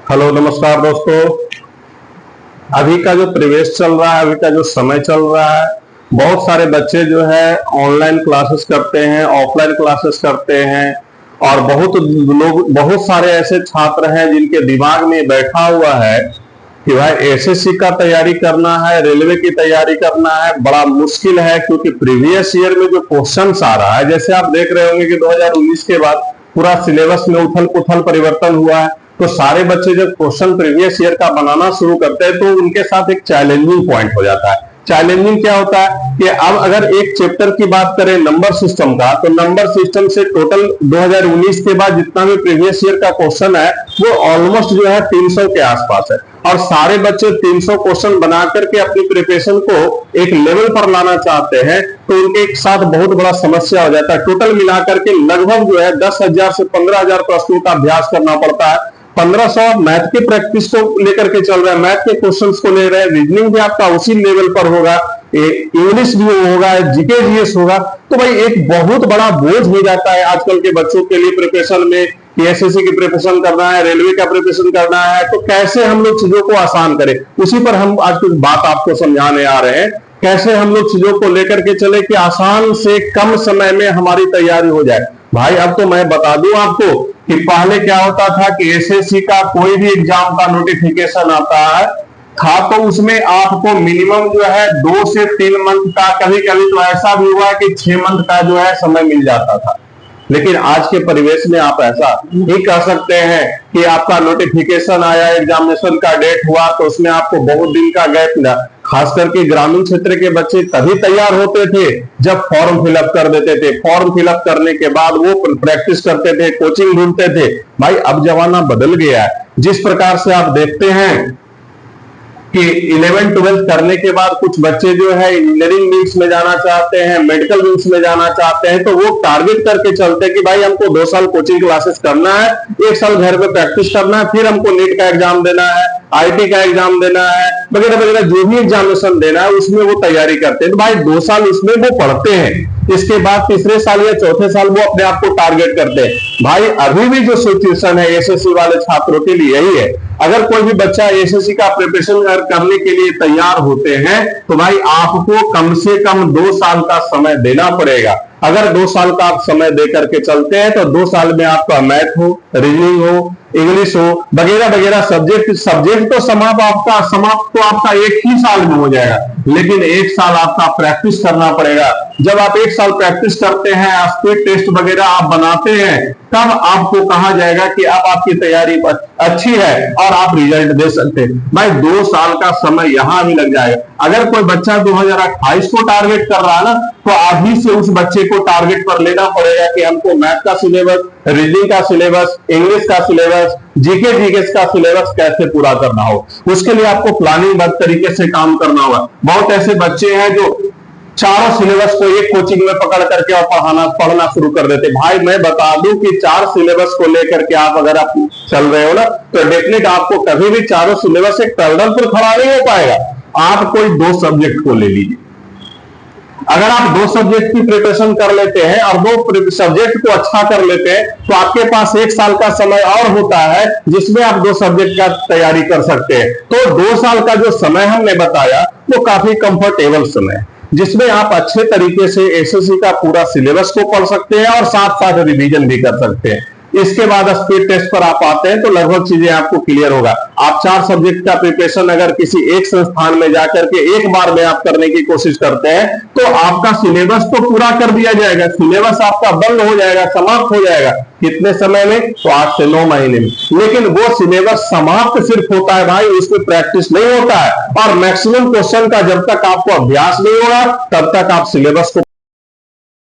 Hello नमस्कार दोस्तों। अभी का जो परिवेश चल रहा है, अभी का जो समय चल रहा है, बहुत सारे बच्चे जो है ऑनलाइन क्लासेस करते हैं, ऑफलाइन क्लासेस करते हैं। और बहुत सारे ऐसे छात्र हैं जिनके दिमाग में बैठा हुआ है कि भाई एसएससी का तैयारी करना है, रेलवे की तैयारी करना है, बड़ा मुश्किल है। क्योंकि प्रीवियस ईयर में जो क्वेश्चंस आ रहा है, जैसे आप देख रहे होंगे कि 2019 के बाद पूरा सिलेबस में उथल पुथल परिवर्तन हुआ है। तो सारे बच्चे जब क्वेश्चन प्रीवियस ईयर का बनाना शुरू करते हैं तो उनके साथ एक चैलेंजिंग पॉइंट हो जाता है। चैलेंजिंग क्या होता है कि अब अगर एक चैप्टर की बात करें नंबर सिस्टम का, तो नंबर सिस्टम से टोटल 2019 के बाद जितना भी प्रीवियस ईयर का क्वेश्चन है वो ऑलमोस्ट जो है 300 के आसपास है। और सारे बच्चे 300 क्वेश्चन बना करके अपनी प्रिपरेशन को एक लेवल पर लाना चाहते हैं, तो उनके साथ बहुत बड़ा समस्या हो जाता है। टोटल मिलाकर के लगभग जो है 10,000 से 15,000 प्रश्नों का अभ्यास करना पड़ता है। 1500 मैथ के प्रैक्टिस को लेकर के चल रहे हैं, मैथ के क्वेश्चंस को ले रहे हैं, रीजनिंग भी आपका उसी लेवल पर होगा, इंग्लिश भी होगा, जीके जीएस होगा। तो भाई एक बहुत बड़ा बोझ हो जाता है आजकल के बच्चों के लिए प्रिपरेशन में कि एसएससी की प्रिपरेशन करना है, रेलवे का प्रिपरेशन करना है। तो कैसे हम लोग चीजों को आसान करें, उसी पर हम आज कुछ बात आपको समझाने आ रहे हैं। कैसे हम लोग चीजों को लेकर के चले कि आसान से कम समय में हमारी तैयारी हो जाए। भाई अब तो मैं बता दूं आपको कि पहले क्या होता था कि एसएससी का कोई भी एग्जाम का नोटिफिकेशन आता है था तो उसमें आपको मिनिमम जो है 2 से 3 मंथ का, कभी कभी तो ऐसा भी हुआ कि 6 मंथ का जो है समय मिल जाता था। लेकिन आज के परिवेश में आप ऐसा नहीं कह सकते हैं कि आपका नोटिफिकेशन आया, एग्जामिनेशन का डेट हुआ तो उसमें आपको बहुत दिन का गैप मिला। खास करके ग्रामीण क्षेत्र के बच्चे तभी तैयार होते थे जब फॉर्म फिलअप कर देते थे। फॉर्म फिलअप करने के बाद वो प्रैक्टिस करते थे, कोचिंग ढूंढते थे। भाई अब जमाना बदल गया है। जिस प्रकार से आप देखते हैं कि 11-12 करने के बाद कुछ बच्चे जो है इंजीनियरिंग विंग्स में जाना चाहते हैं, मेडिकल विंग्स में जाना चाहते हैं, तो वो टारगेट करके चलते हैं कि भाई हमको 2 साल कोचिंग क्लासेस करना है, 1 साल घर पे प्रैक्टिस करना है, फिर हमको नीट का एग्जाम देना है, आईटी का एग्जाम देना है, वगैरह वगैरह जो भी एग्जामिनेशन देना है उसमें वो तैयारी करते हैं। तो भाई 2 साल उसमें वो पढ़ते हैं, इसके बाद तीसरे साल या चौथे साल वो अपने आप को टारगेट करते हैं। भाई अभी भी जो सिचुएशन है एसएससी वाले छात्रों के लिए यही है। अगर कोई भी बच्चा एसएससी का प्रिपरेशन करने के लिए तैयार होते हैं तो भाई आपको कम से कम 2 साल का समय देना पड़ेगा। अगर 2 साल का आप समय दे करके चलते हैं तो 2 साल में आपका मैथ हो, रीजनिंग हो, इंग्लिश हो, वगैरह वगैरह सब्जेक्ट तो समाप्त तो आपका 1 ही साल में हो जाएगा। लेकिन 1 साल आपका प्रैक्टिस करना पड़ेगा। जब आप 1 साल प्रैक्टिस करते हैं, स्पीड टेस्ट वगैरह आप बनाते हैं, तब आपको कहा जाएगा कि अब आपकी तैयारी अच्छी है और आप रिजल्ट दे सकते हैं। भाई 2 साल का समय यहां भी लग जाएगा। अगर कोई बच्चा 2028 को टारगेट कर रहा है ना, तो अभी से उस बच्चे को टारगेट पर लेना पड़ेगा कि हमको मैथ का सिलेबस, रीजनिंग का सिलेबस, इंग्लिश का सिलेबस, जीके जीएस का सिलेबस कैसे पूरा करना हो। उसके लिए आपको प्लानिंग बद्ध तरीके से काम करना होगा। बहुत ऐसे बच्चे हैं जो चारों सिलेबस को एक कोचिंग में पकड़ करके और पढ़ना शुरू कर देते। भाई मैं बता दूं कि 4 सिलेबस को लेकर के आप अगर आप चल रहे हो ना, तो डेफिनेट आपको कभी भी चारों सिलेबस एक पैरेलल पर खड़ा नहीं हो पाएगा। आप कोई 2 सब्जेक्ट को ले लीजिए। अगर आप 2 सब्जेक्ट की प्रिपरेशन कर लेते हैं और 2 सब्जेक्ट को अच्छा कर लेते हैं तो आपके पास 1 साल का समय और होता है जिसमें आप 2 सब्जेक्ट का तैयारी कर सकते हैं। तो 2 साल का जो समय हमने बताया वो काफी कंफर्टेबल समय है, जिसमें आप अच्छे तरीके से एसएससी का पूरा सिलेबस को पढ़ सकते हैं और साथ साथ रिवीजन भी कर सकते हैं। इसके बाद स्पीड टेस्ट पर आप आते हैं तो लगभग चीजें आपको क्लियर होगा। आप 4 सब्जेक्ट का प्रिपरेशन अगर किसी एक संस्थान में जाकर के एक बार में आप करने की कोशिश करते हैं तो आपका सिलेबस तो पूरा कर दिया जाएगा, सिलेबस आपका बंद हो जाएगा, समाप्त हो जाएगा। कितने समय में? तो 8 से 9 महीने में। लेकिन वो सिलेबस समाप्त सिर्फ होता है भाई, उसमें प्रैक्टिस नहीं होता है। और मैक्सिमम क्वेश्चन का जब तक आपको अभ्यास नहीं होगा तब तक आप सिलेबस को